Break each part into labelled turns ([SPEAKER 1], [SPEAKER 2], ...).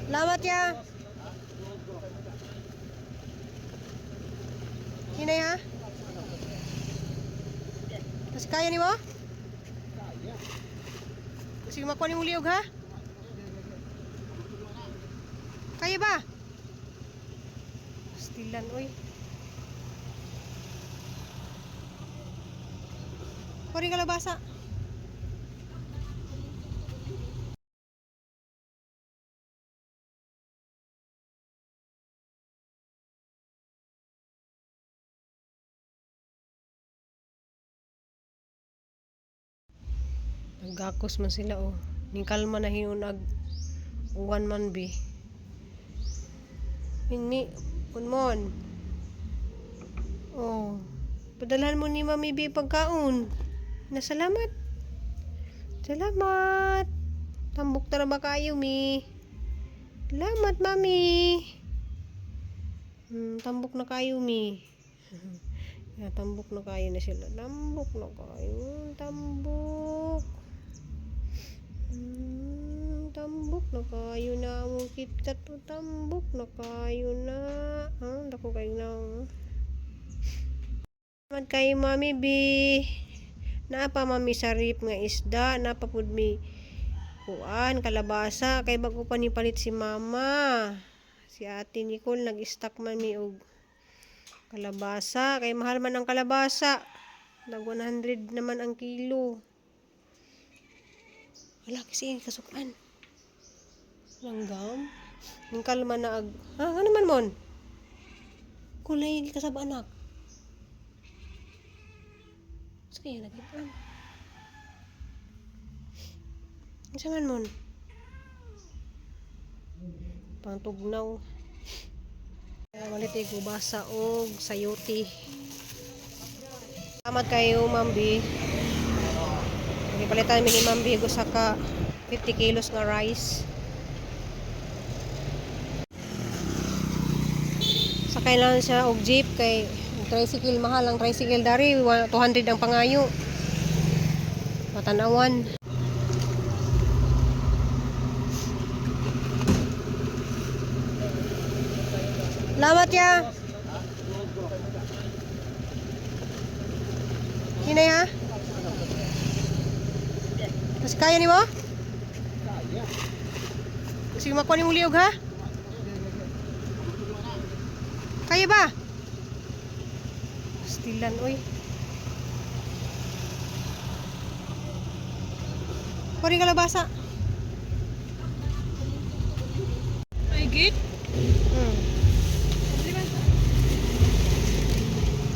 [SPEAKER 1] Salamat ya. Hinay ha? Kasi kaya ni mo? Sige makuha ni uliog ha? Kaya ba? Stilan oy. Kuring kalabasa. Naggakos man sila oh. Ning kalma na hinunag uwan man bi. Ini punmon. Oh. Padalhan mo ni Mami bi pagkaon. Nasalamat. Salamat. Tambok na ba kayo mi? Salamat Mami. Tambok na kayo mi. Tambok na kayo na sila. Tambok na kayo. Tambok. Tambok na kayo na mo KitKat to. Tambok na kayo na. Dako kayo na. Salamat kayo Mami B. Napa Mami sarip nga isda. Napa pud mi kuan kalabasa. Kay bago pa ni palit si Mama. Si Ate Nicole nag-stock man mi og kalabasa. Kay mahal man ang kalabasa. Nag 100 naman ang kilo. Wala kasi kasukan. Langgam. Yung kalma na ag... ano man mon? Kulay kasab anak. Sa kaya nagipan. Isa man mon? Pangtugnaw. Waliti ko basa og sayote. Salamat kayo Mambi. Palitan mi ni Mambi go saka 50 kilos nga rice. Sakay lang siya og jeep kay tricycle mahal ang tricycle dari 200 ang pangayo. Matanawan. Salamat ya. Hinay ha? Kasi kaya ni mo? Kaya. Sige makuha ni uliog ha? Kaya ba? Stilan oy. Kuring kalabasa. Ay git?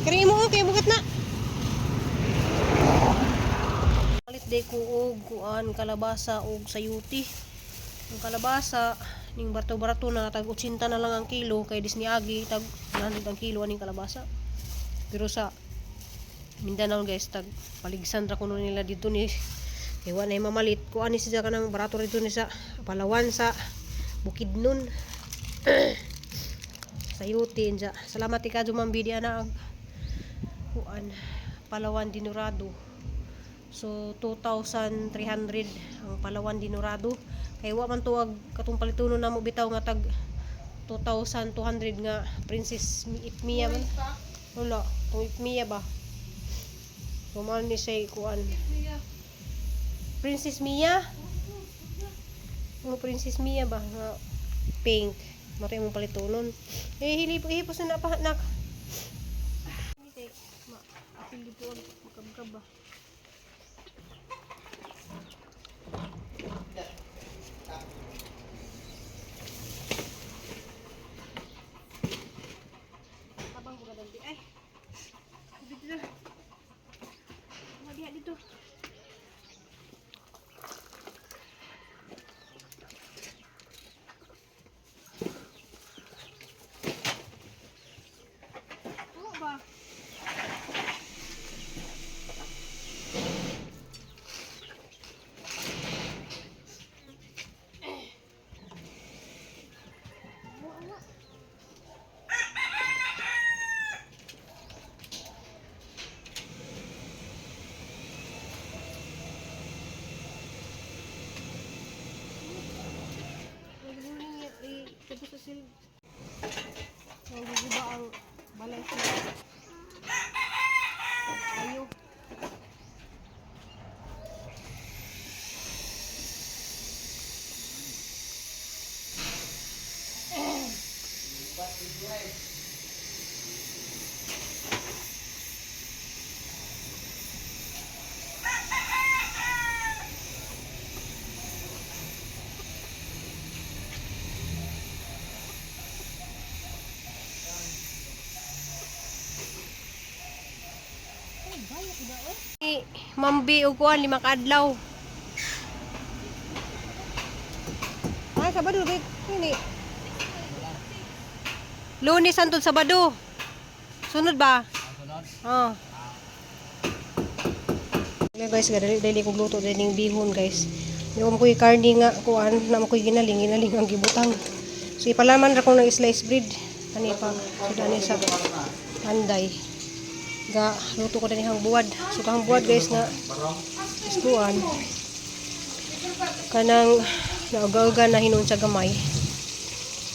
[SPEAKER 1] Kari mo okay bugat na. Palit day ko og kuan kalabasa og sayuti. Ang kalabasa ning barato-barato na tag 80 na lang ang kilo kay disniagi tag 100 ang kilo aning kalabasa. Pero sa Mindanao guys tag paligsan ra kuno nila dito ni kay wa na mamalit ko ani siya kanang barato dito ni sa Palawan sa Bukidnon. Sayuti inja. Salamat ikadto Mambi di ana kuan Palawan Dinurado. So 2,300 ang Palawan Dinurado. Kay wa man tuwag katong palitunon namo bitaw nga tag 2,200 nga Princess Ipmia man. Wala, tong Ipmia ba? Kumal ni say kuan. Princess Mia? Ang Princess Mia ba nga pink. Matay mo palitunon. Hipos na pa nak. Apil dito magkabkab ba? Abang ko gadang di ay. Dito na. Madiha dito. Ba? Ayo. Mambi og kuan 5 ka adlaw. Ay, Sabado ini. Lunes hangtod Sabado. Sunod ba? Oh. Okay guys, dali ko luto dining bihon guys. Yung ko karne nga kuan na ko ginaling ang gibutang. So ipalaman ra ko ng slice bread. Ani pa sudani sa anday. Ga luto ko din hang buwad. So hang buwad guys nga iskuan. Kanang nauga-uga na hinon sa gamay.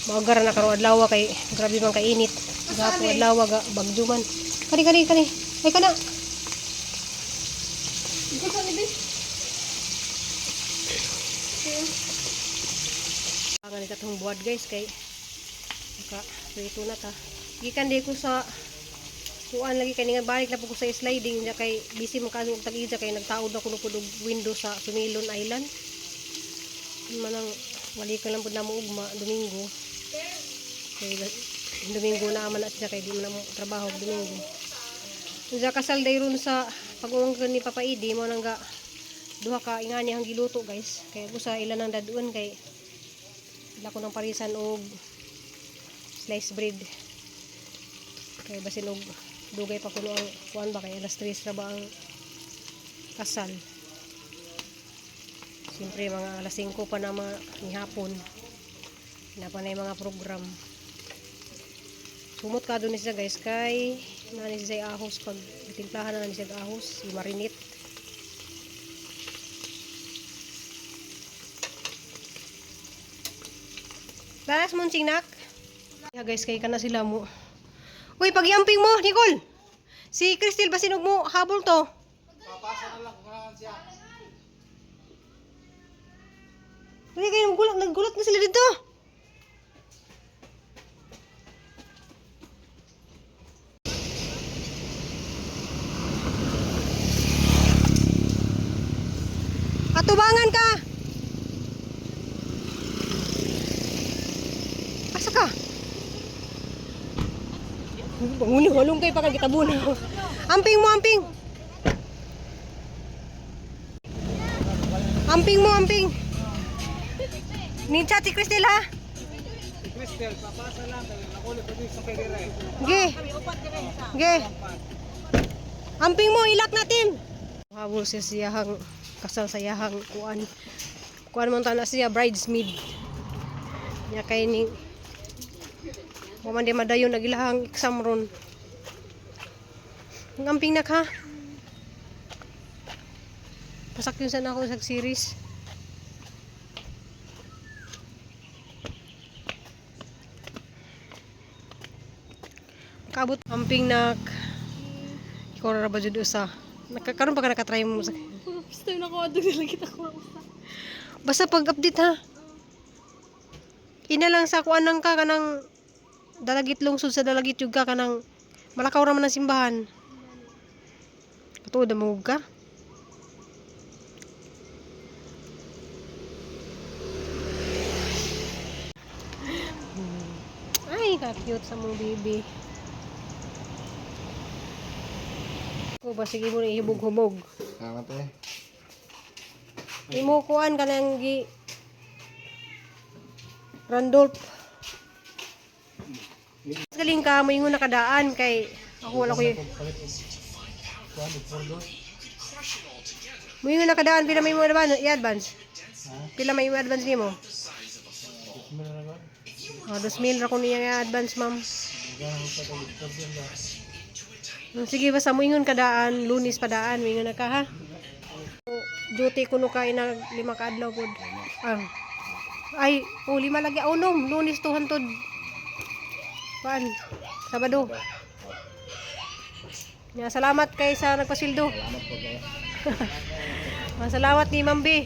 [SPEAKER 1] Maugara na karo adlaw kay grabe man kay init. Gapo adlaw ga bagduman. Kani. Ay kana. Ang ni katong buwad guys kay ka prito na ta. Gikan di ko sa kuan lagi kay nga balik na po ko sa sliding niya kay busy mo kasong tag-ija kay nagtaod na kuno pud window sa Sumilon Island. Manang wali ka lang pud na mo ugma Domingo. Kay Domingo na man na siya kay di man na mo trabaho Domingo. Unsa kasal day ron sa pag-uwang ni Papa Idi mo nang ga duha ka ingani ang giluto guys. Kay busa ilan ang daduan kay ila ko ng parisan og slice bread. Kay basin og dugay pa kuno ang kuan ba kay alas 3 ra ba ang kasal. Siyempre mga alas 5 pa na mga hapon. Na pa na yung mga program. Sumot ka doon siya guys kay nani siya ahos pag timplahan na siya ahos, i-marinate. Lalas munsing nak. Ya guys kay kana sila mo. Uy, pag-iamping mo, Nicole. Si Crystal ba sinog mo habol to? Papasa na lang kung siya. Uy, kayo naggulat na sila dito. Katubangan ka. Asa ka? Hulong kay pakan kita buna. Amping mo, amping. Amping mo, amping. Nincha ti Cristel ha?
[SPEAKER 2] Cristel, papasa lang kay nakulit pa din sa kay
[SPEAKER 1] Ge. Ge. Amping mo, ilak natin. Habol siya siyahang kasal sa yahang kuan. Kuan mo na siya bridesmaid. Nya kay ning Waman di madayon nagilahang exam ron. Ngamping nak ha. Pasak yun sana ako sa series. Kabot amping nak. Ikaw ra ba jud usa? Karon pa ka nakatry mo sa.
[SPEAKER 3] Gusto na ko adto nila kita ko.
[SPEAKER 1] Basta pag-update ha. Ina lang sa kuan nang ka kanang dalagit lungsod sa dalagit yung ka kanang malakaw raman ng simbahan. Katuod mo ka. Ay, ka-cute sa mong baby. Ko ba sige mo na ihubog-hubog.
[SPEAKER 2] Salamat eh.
[SPEAKER 1] Imo kuan kanang gi Randolph. Galing ka mo ingon nakadaan kay ako wala ko y- mo ingon nakadaan pila may mo i-advance. Pila may i-advance nimo? 2,000 ra ko niya i-advance ma'am. Sige basta mo ingon kadaan, Lunes padaan, mo ingon na ka ha. Duty kuno ka ina 5 ka adlaw pod. Ay, 5 lagi unom, Lunes to hantod. Paan? Sabado. Nya salamat kay sa nagpasildo.
[SPEAKER 2] Salamat po kayo.
[SPEAKER 1] Salamat ni Mambi.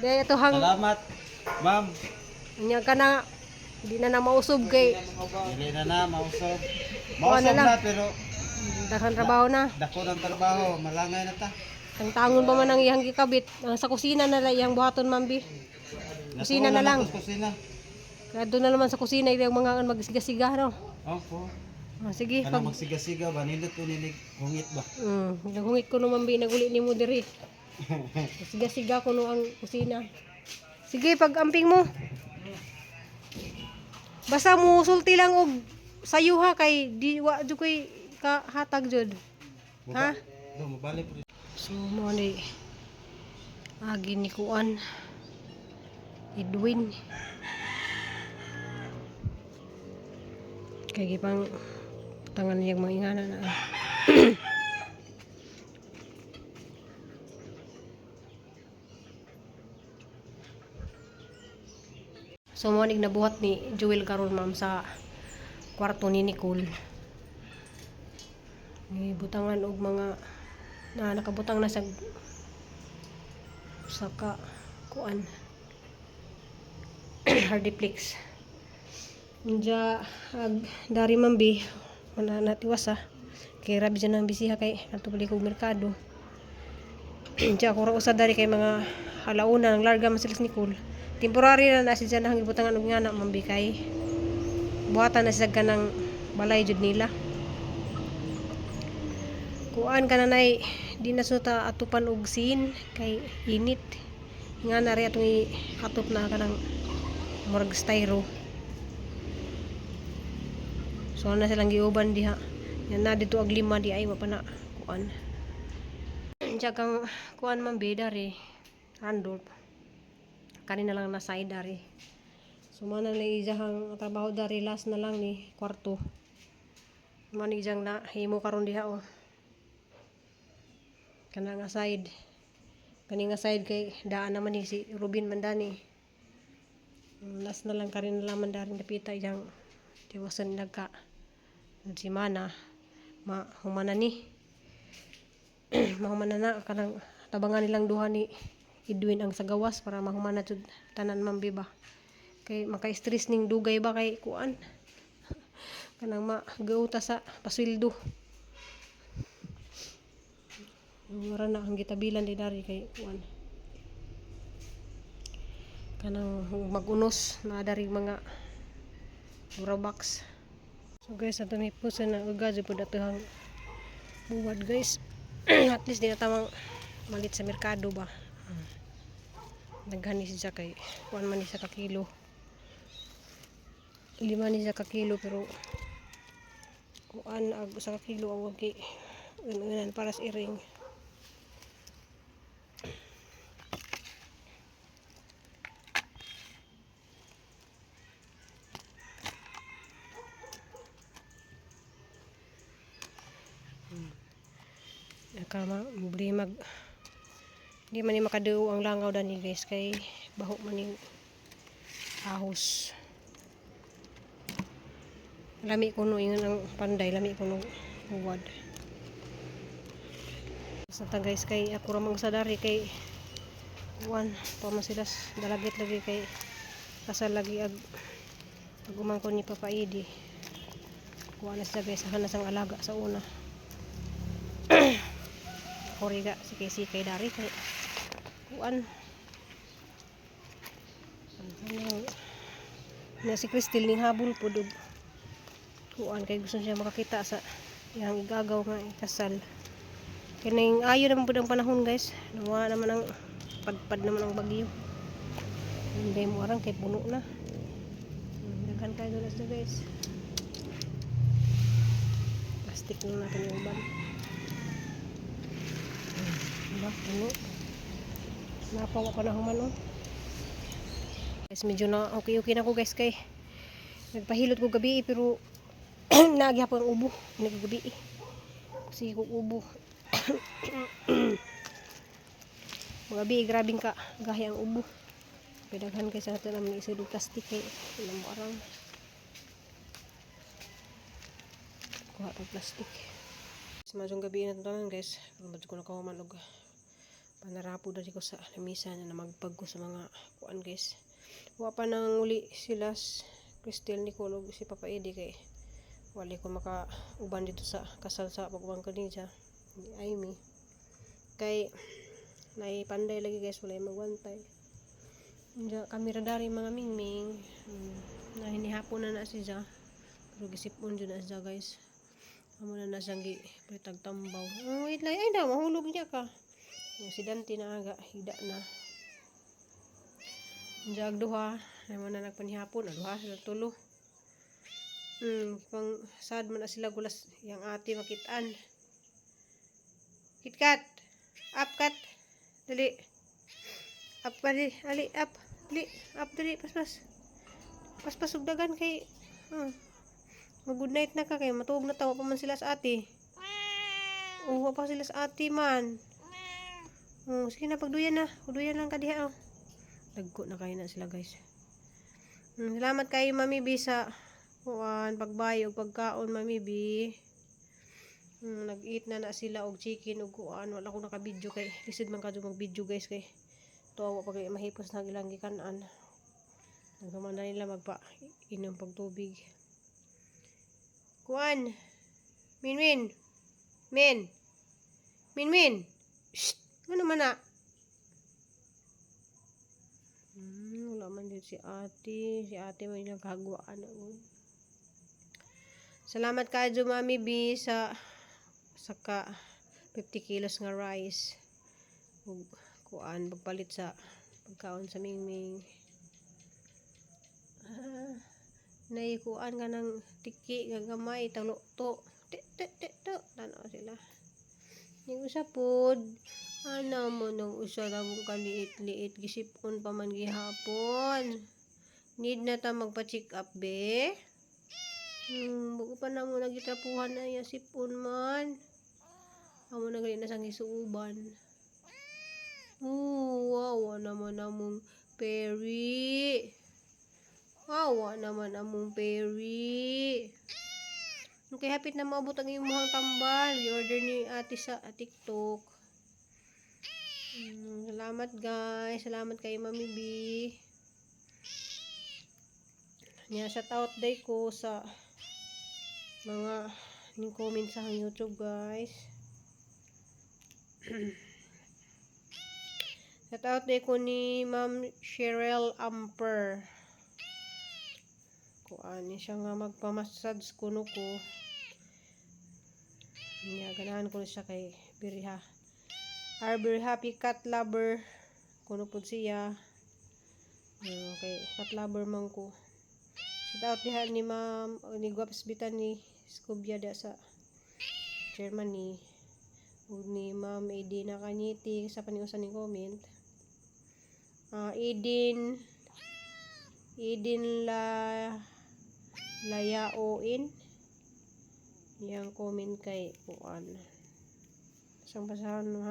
[SPEAKER 1] Dahil ito hang
[SPEAKER 2] Salamat, ma'am.
[SPEAKER 1] nya ka na di na mausob kay
[SPEAKER 2] Dili na mausog.
[SPEAKER 1] Kuha na
[SPEAKER 2] Mausog
[SPEAKER 1] lang.
[SPEAKER 2] na pero
[SPEAKER 1] daghan trabaho na.
[SPEAKER 2] dako ng trabaho, malangay na ta.
[SPEAKER 1] Ang tangon pa man ang iyang gikabit. Ang sa kusina na lang iyang buhaton Mambi. Kusina na lang.
[SPEAKER 2] Kusina.
[SPEAKER 1] Kaya doon na naman sa kusina yung mga magsiga-siga no.
[SPEAKER 2] Opo.
[SPEAKER 1] Sige,
[SPEAKER 2] Kana magsiga-siga ba nindot ko nilig hungit ba?
[SPEAKER 1] naghungit ko no Mambi naguli ni mo diri. Siga-siga ko no ang kusina. Sige, pag-amping mo. Basta mo sulti lang og sayo ha kay di wa jud koy kahatag jud. Ha?
[SPEAKER 2] Do mabalik po.
[SPEAKER 1] So mo ni agi ni kuan Edwin. Kay gipang tangan niyang mga ingana na. So mo ning nabuhat ni Joel karon ma'am sa kwarto ni Nicole. Ni butangan og mga nakabutang na sa saka kuan hardiplex. Nja ag dari Mambi wala natiwas kay rabi dyan ang bisiha kay natubali kog merkado. Nja ako ra usa dari kay mga halauna nang larga man sila sa Nicole. Temporary na siya na gibutangan og ngana Mambi kay buhatan na siya kanang balay jud nila. Kuan kananay di na suta atupan og sin kay init. Nga na ri atong atop na kanang murag styro. So na silang giuban diha. Yan na dito ag lima di ay mapana kuan. Diya kang kuan Mambi dari Randolph. Kanina lang na side dari. So mana na ijahang trabaho dari last na lang ni kwarto. Man ijang na himo karon diha oh. Kana nga side. Kani nga side kay daan naman ni si Rubin Mandani. Last na lang karin na laman dari napita ijang tiwasan nagka si Mana humana ni. Mahumana na kanang tabangan nilang duha ni Edwin ang sagawas para mahumana jud tanan Mambi ba. Kay maka-stress ning dugay ba kay kuan. Kanang magauta sa pasweldo. Wala na ang gitabilan di dari kay kuan. Kanang magunos na dari mga box. So guys, ato mi puso na ugajo po datohang buwad guys. At least di na tamang malit sa merkado ba. Naghani siya kay kuan man ni sa kakilo. 5 ni sa kakilo pero kuan ag sa kakilo ang kay unan para sa iring. Kama muli mag di man ni makaduo ang langaw dani guys kay baho man ni ahos. Lami ko no ingon ang panday, lami ko no uwad. Sa ta guys kay ako ra mang sadari kay uwan pa man sila dalagit lagi kay kasal lagi ag umangkon ni Papa Idi. Kuha na siya guys hanas ang alaga sa una. Koriga sikay-sikay dari kay kuan na si Crystal ning habol po dug kuan kay gusto siya makakita sa yang igagaw nga ikasal kay ning ayo naman pud ang panahon guys nawa naman ang padpad naman ang bagyo hindi mo arang kay puno na daghan kayo dulas na guys plastic na natin yung uban. Diba? Ano? Napawa pa na human oh. Guys, medyo na okay na ako guys kay nagpahilot ko gabi pero nagyapon ang ubo naggabi kasi ko ubo. Magabi grabing ka gahi ang ubo. Pedaghan kay sa natin naman isa ng plastic kay ilang arang. Kuha pag plastic. Masyong gabi na tanan guys. Medyo ko nakahuman og panarapo dali ko sa lamisa na magpag ko sa mga kuan guys. Wa pa nang uli sila Cristel Nicole og si Papa Eddie kay wali ko makauban dito sa kasal sa pagubang ko ni Amy. Kay naipanday lagi guys, wala magwantay. Diya kamera dari mga mingming. Na hinihapon na siya. Pero gisipon jud na siya guys. Amo na siyang gipritag tambaw. Oh, wait lang. Ay na, mahulog niya ka. Yung si Dante na aga, hida na. Diya duha. Ay mo na nagpanihapon. Duha sila tulo. Pang sad man na sila gulas. Yang ate makitaan. KitKat. Up kat. Dali. Up pa di. Ali, up. Dali. Up dali. Pas. Pas ugdagan kay. Mag-good night na ka kay matuog na tawa pa man sila sa ate. Oo, pa sila sa ate man. Sige na, pagduyan na. Pagduyan lang ka diha. Dagko na kayo na sila guys. Salamat kayo Mami B sa pagbayog, pagkaon Mami B. Nag-eat na sila og chicken og kuan. Wala ko naka-video kay lisod man kadto mag-video guys kay tuwa pa kay mahipos na ilang gikanan. Nagkaman na nila magpa-inom pag tubig. Kuan. Minmin. Shh. Ano man na? Wala man din si ate. Si ate may nagkagwaan na. Salamat kayo Mami B sa saka 50 kilos nga rice. Ug kuan pagpalit sa pagkaon sa mingming. Naikuan ka ng tiki gagamay talo to tanaw sila yung usa pod ana mo nang usa labong kaliit-liit gisipon pa man gihapon need na ta magpa-check up be buko pa na mo nagitrapuhan na ya sipon man amo na gali na sang isuuban wow naman among Perry. Awa naman among Perry. Okay, hapit na maabot ang imuhang tambal. I-order ni ate sa TikTok. Salamat guys. Salamat kay Mami B. Shout out day ko sa mga comment sa YouTube guys. Shout out day ko ni Ma'am Cheryl Amper. Kuan siya nga magpamassage kuno ko. Niya ganahan ko siya kay Biriha. Very happy cat lover kuno pud siya. Okay, cat lover man ko. Shout out diha ni Ma'am ni Guaps Bitani Scubia da sa Germany. Ug ni Ma'am Edina Kanyiti sa paniusan ni comment. Edin Layaoin yang comment kay kuan sang basahan mo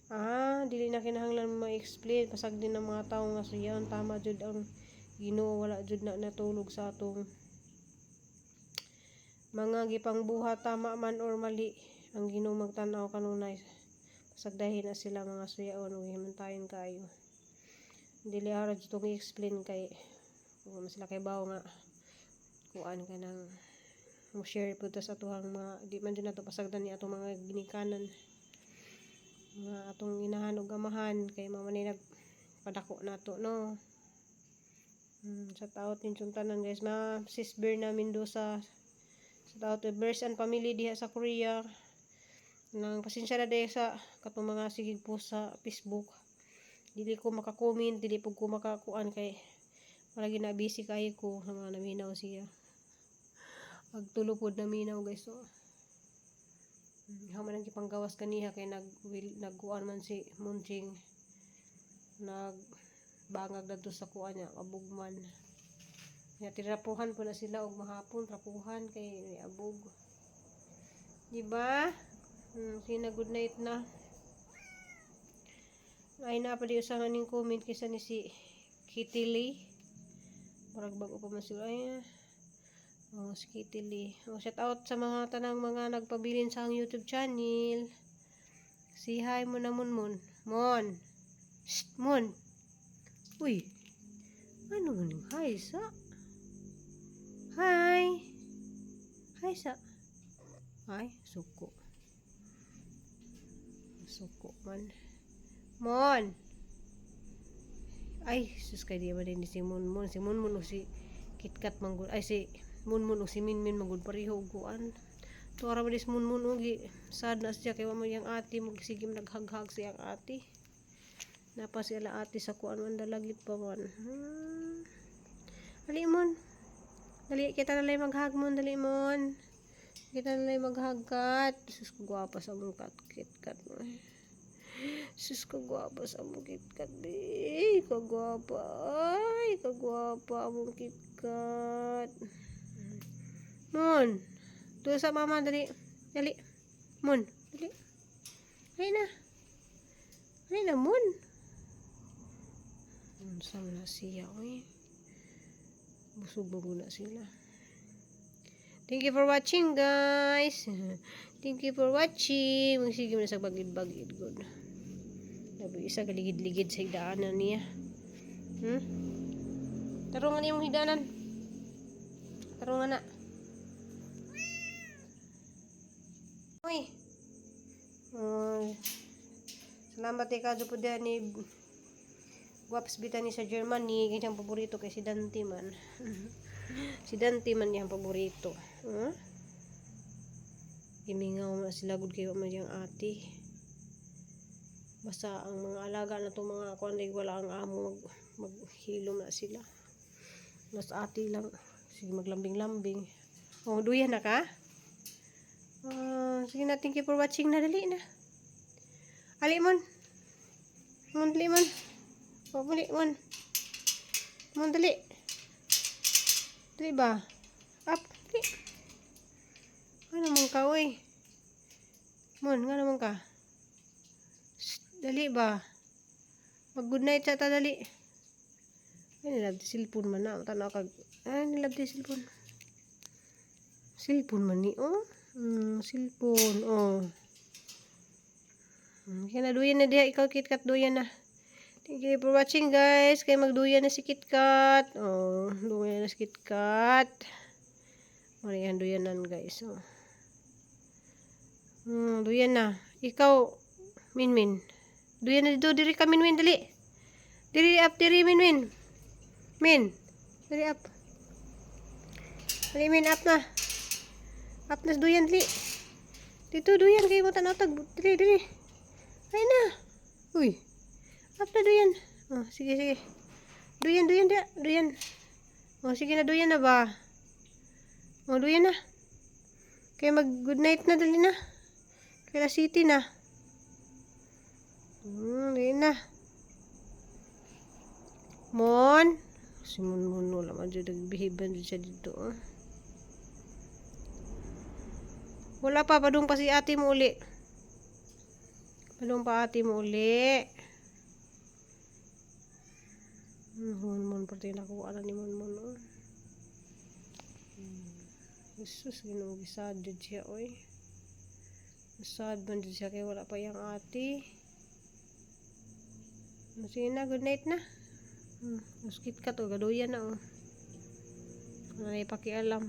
[SPEAKER 1] ha dili na kinahanglan ma-explain pasag din ng mga tao nga siya tama jud ang Ginoo wala jud na natulog sa atong mga gipangbuhat tama man or mali ang Ginoo magtan-aw kanunay pasag dahil na sila mga suyaon ug himantayon kayo dili ara jud tong i-explain kay kung sila kay bawo nga kuan ka nang mo share po sa atuhang mga di man dyan nato pasagdan ni atong mga ginikanan mga atong inahan ug amahan kay mamanay nagpadako nato no. Shout out din tanan guys sis Berna Mendoza. Shout out to Bears and family diha sa Korea. Nang pasensya na dahil sa katong mga sigig po sa Facebook. Dili ko maka-comment, dili po ko makakuan kay palagi na busy kayo ko sa mga naminaw siya. Agtulupod naminaw guys so. Haman ang gipanggawas kaniha kay nagkuan man si Munching. Nagbangag dadto sa kuan niya, abugman. Nya tirapuhan po na sila og mahapon, trapuhan kay abog. Diba? Sina good night na. Ay na pa di usahan ning comment kaysa ni si Kitty Lee. Parang bago pa man sila. Oh, si Kitty Lee. Oh, shout out sa mga tanang mga nagpabilin sa ang YouTube channel. Si hi mo na Mon. Mon. Shh, Mon. Uy. Ano man yung hi sa? Hi. Hi sa. Ay, suko. Suko man. Mon. Ay, sus kay di ba din si Mon. Si Mon o si KitKat manggod. Ay, si Mon o si Minmin manggod pareho uguan. Tuara ba dis Mon ugi. Sad na siya kay wa mo yang ati mo sige naghaghag siyang ati. Napa sila ati sa kuan man dalagit pa man. Dali Mon. Dali kita na lang maghag Mon, dali Mon. Kita na lang maghagkat. Sus kagwapa sa mong KitKat mo. Sus kagwapa sa mong KitKat. Kagwapa. Ay, kagwapa mong KitKat. Mon. Tuwa sa mama, dali. Dali. Mon. Dali. Ay na. Ay na, Mon. Saan na siya, oy. Busog na sila. Thank you for watching, guys. Thank you for watching. Magsige mo na sa bagid-bagid. Good. Labi isa kaligid-ligid sa hidaanan niya. Tarungan niya mong hidaanan. Tarungan na. Uy. Salamat ka po dyan ni Guaps Bitani sa Germany. Kanyang paborito kay si Dante man. Si Dante man niyang paborito. Gimingaw na sila gud kayo man yung ate. Basta ang mga alaga na to mga kuan wala ang amo maghilom na sila. Mas ate lang. Sige maglambing-lambing. Oh, duyan na ka? Sige na, thank you for watching na. Dali na. Ali Mon. Mon, dali Mon. Oh, dali Mon. Mon, dali. Dali ba? Up, dali. Ano naman ka, uy? Mon, nga naman ka? Shh, dali ba? Mag-good night sa ta, dali. Ay, nilabdi cellphone man na. Tanaw kag. Ay, nilabdi cellphone. Cellphone man ni, oh. Cellphone, oh. Kaya na, duyan na diha. Ikaw, KitKat, duyan na. Thank you for watching, guys. Kaya magduyan na si KitKat. Oh, duyan na si KitKat. Marihan, duyanan, guys. Oh. Duyan na. Ikaw, Minmin. Duyan na dito. Diri ka, Minmin. Dali. Diri up, diri, Minmin. Min. Diri up. Dali, Min. Up na. Up na duyan, dali. Dito, duyan. Kayo mo tanatag. Diri, diri. Ay na. Uy. Up na duyan. Oh, sige, sige. Duyan, duyan, duyan. Oh, sige na, duyan na ba? Oh, duyan na. Kaya mag-good night na, dali na. Kaya city na. Dali na. Mon. Si Mon wala man dyan nagbihiban dyan siya dito. Oh. Wala pa, padung pa si ate mo uli. Padung pa ate mo uli. Mon, pati nakuha na ni Mon. Oh. Jesus, ginong gisad dyan siya, oy. Gisad man dyan siya kaya wala pa yung ate. Sige na, good night na. Mas KitKat, oh, gaduyan na, oh. Wala na ipakialam.